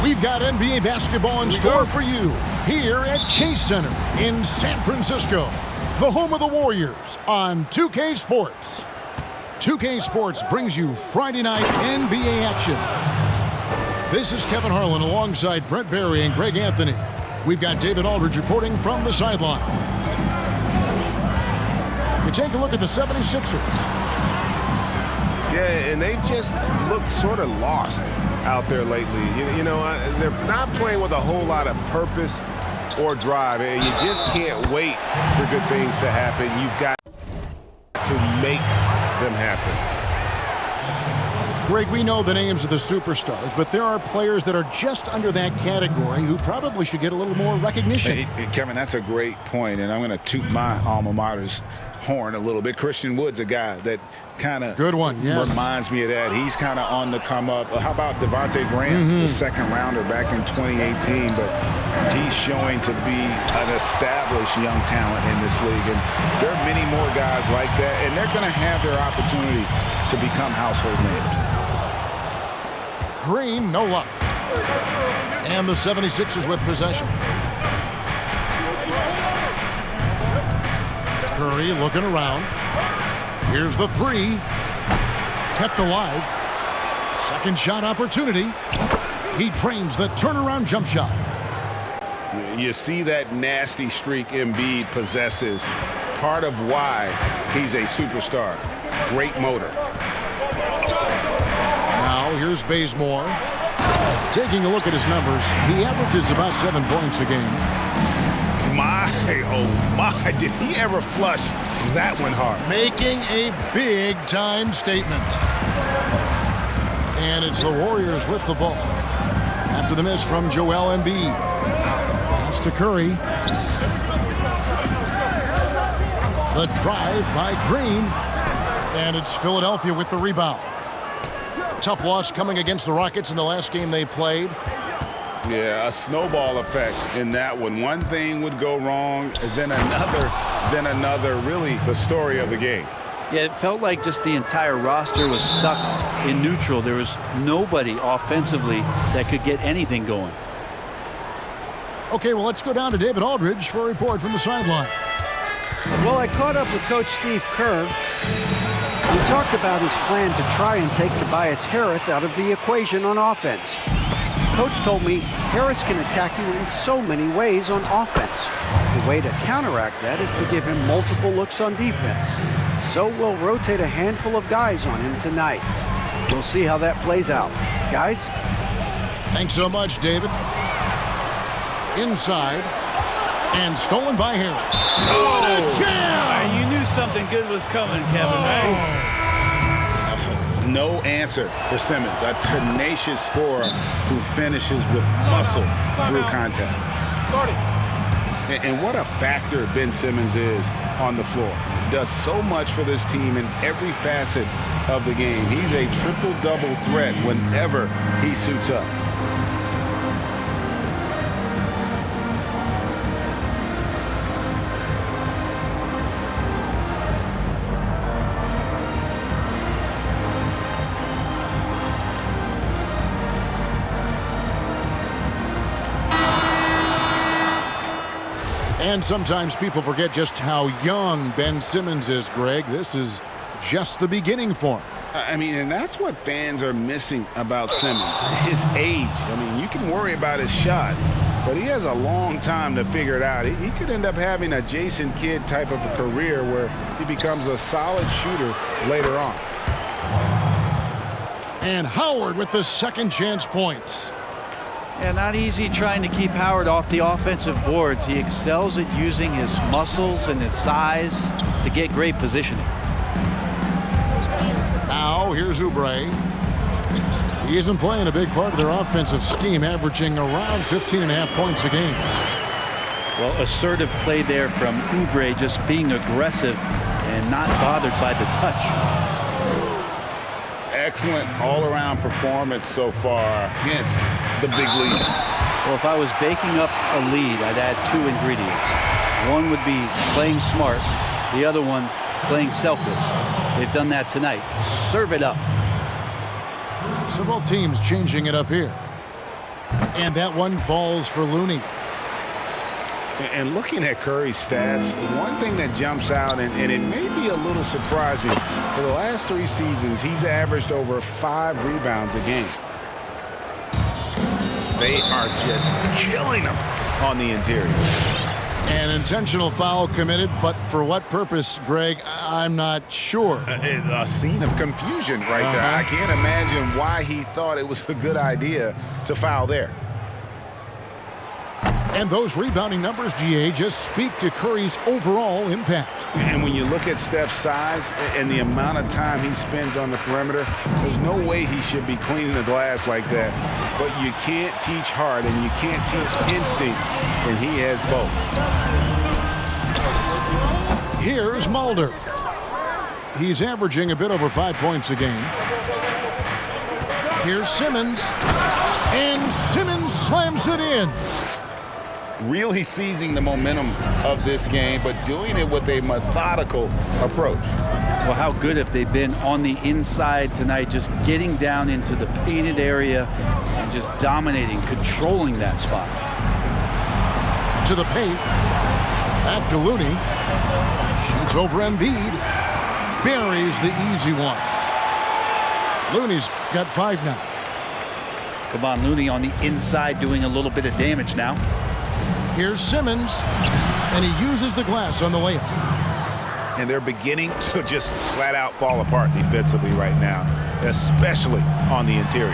We've got NBA basketball in store for you here at Chase Center in San Francisco, the home of the Warriors on 2K Sports. 2K Sports brings you Friday night NBA action. This is Kevin Harlan alongside Brent Barry and Greg Anthony. We've got David Aldridge reporting from the sideline. You take a look at the 76ers. Yeah, and they've just looked sort of lost out there lately. You know, they're not playing with a whole lot of purpose or drive. And you just can't wait for good things to happen. You've got to make them happen. Greg, we know the names of the superstars, but there are players that are just under that category who probably should get a little more recognition. Hey, Kevin, that's a great point, and I'm going to toot my alma mater's horn a little bit. Christian Wood's a guy that kind of reminds me of that. He's kind of on the come up. How about Devontae Graham, the second rounder back in 2018, but he's showing to be an established young talent in this league, and there are many more guys like that, and they're going to have their opportunity to become household names. Green, no luck. And the 76ers with possession. Curry looking around. Here's the three. Kept alive. Second shot opportunity. He drains the turnaround jump shot. You see that nasty streak Embiid possesses. Part of why he's a superstar. Great motor. Now here's Bazemore. Taking a look at his numbers, he averages about 7 points a game. Oh my, did he ever flush that one hard? Making a big-time statement. And it's the Warriors with the ball. After the miss from Joel Embiid. Pass to Curry. The drive by Green. And it's Philadelphia with the rebound. Tough loss coming against the Rockets in the last game they played. Yeah, a snowball effect in that one. One thing would go wrong, then another. Really the story of the game. Yeah, it felt like just the entire roster was stuck in neutral. There was nobody offensively that could get anything going. Okay, well, let's go down to David Aldridge for a report from the sideline. Well, I caught up with Coach Steve Kerr. He talked about his plan to try and take Tobias Harris out of the equation on offense. Coach told me Harris can attack you in so many ways on offense. The way to counteract that is to give him multiple looks on defense. So we'll rotate a handful of guys on him tonight. We'll see how that plays out. Guys? Thanks so much, David. Inside. And stolen by Harris. What a jam! You knew something good was coming, Kevin, right? No answer for Simmons, a tenacious scorer who finishes with muscle through contact. And what a factor Ben Simmons is on the floor. Does so much for this team in every facet of the game. He's a triple-double threat whenever he suits up. And sometimes people forget just how young Ben Simmons is, Greg. This is just the beginning for him. I mean, and that's what fans are missing about Simmons, his age. I mean, you can worry about his shot, but he has a long time to figure it out. He could end up having a Jason Kidd type of a career where he becomes a solid shooter later on. And Howard with the second chance points. Yeah, not easy trying to keep Howard off the offensive boards. He excels at using his muscles and his size to get great positioning. Now, here's Oubre. He isn't playing a big part of their offensive scheme, averaging around 15.5 points a game. Well, assertive play there from Oubre, just being aggressive and not bothered by the touch. Excellent all-around performance so far against the big lead. Well, if I was baking up a lead, I'd add 2 ingredients. One would be playing smart. The other one, playing selfless. They've done that tonight. Serve it up. Several teams changing it up here. And that one falls for Looney. And looking at Curry's stats, one thing that jumps out, and it may be a little surprising, for the last 3 seasons, he's averaged over 5 rebounds a game. They are just killing him on the interior. An intentional foul committed, but for what purpose, Greg, I'm not sure. A scene of confusion right there. I can't imagine why he thought it was a good idea to foul there. And those rebounding numbers, GA, just speak to Curry's overall impact. And when you look at Steph's size and the amount of time he spends on the perimeter, there's no way he should be cleaning the glass like that. But you can't teach heart and you can't teach instinct, and he has both. Here's Mulder. He's averaging a bit over 5 points a game. Here's Simmons. And Simmons slams it in. Really seizing the momentum of this game, but doing it with a methodical approach. Well, how good have they been on the inside tonight, just getting down into the painted area and just dominating, controlling that spot. To the paint. Back to Looney. Shoots over Embiid. Buries the easy one. Looney's got 5 now. Come on, Looney on the inside doing a little bit of damage now. Here's Simmons, and he uses the glass on the layup. And they're beginning to just flat out fall apart defensively right now, especially on the interior.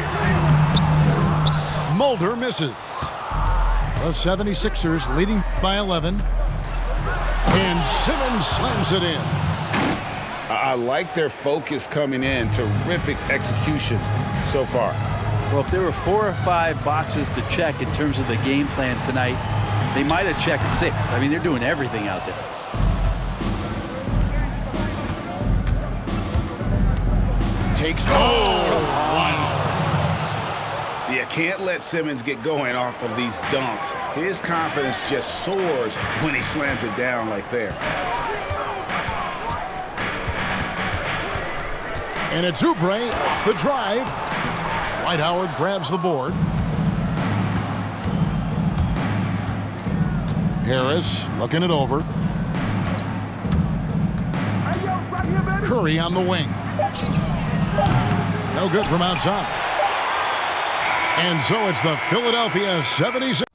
Mulder misses. The 76ers leading by 11. And Simmons slams it in. I like their focus coming in. Terrific execution so far. Well, if there were 4 or 5 boxes to check in terms of the game plan tonight, they might have checked 6. I mean, they're doing everything out there. Takes You can't let Simmons get going off of these dunks. His confidence just soars when he slams it down like there. And it's Oubre off the drive. Dwight Howard grabs the board. Harris looking it over. Curry on the wing. No good from outside. And so it's the Philadelphia 76ers.